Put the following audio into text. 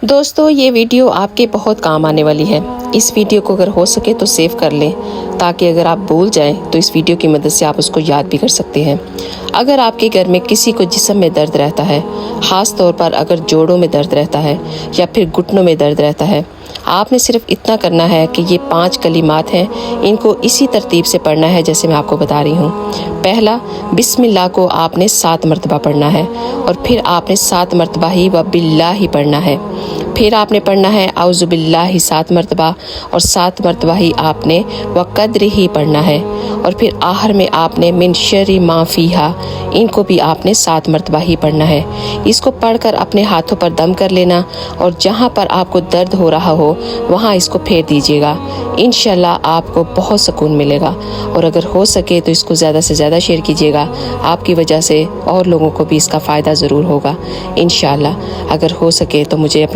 दोस्तों ये वीडियो आपके बहुत काम आने वाली है। इस वीडियो को अगर हो सके तो सेव कर लें, ताकि अगर आप भूल जाएं तो इस वीडियो की मदद से आप उसको याद भी कर सकते हैं। अगर आपके घर में किसी को जिस्म में दर्द रहता है, ख़ास तौर पर अगर जोड़ों में दर्द रहता है या फिर घुटनों में दर्द रहता है, आपने सिर्फ इतना करना है कि ये 5 कलिमात हैं, इनको इसी तरतीब से पढ़ना है जैसे मैं आपको बता रही हूँ। पहला, बिस्मिल्लाह को आपने 7 मरतबा पढ़ना है और फिर आपने 7 मरतबा ही व बिल्लाह ही पढ़ना है। फिर आपने पढ़ना है औज़ु बिल्लाहि 7 मरतबा और 7 मरतबा ही आपने व कद्र ही पढ़ना है। और फिर आखिर में आपने मिन शर्रि मा फ़ीहा, इनको भी आपने 7 मरतबा ही पढ़ना है। इसको पढ़कर अपने हाथों पर दम कर लेना और जहाँ पर आपको दर्द हो रहा हो वहाँ इसको फेर दीजिएगा। इंशाल्लाह आपको बहुत सुकून मिलेगा। और अगर हो सके तो इसको ज़्यादा से ज़्यादा शेयर कीजिएगा, आपकी वजह से और लोगों को भी इसका फ़ायदा ज़रूर होगा इंशाल्लाह। अगर हो सके तो मुझे अपनी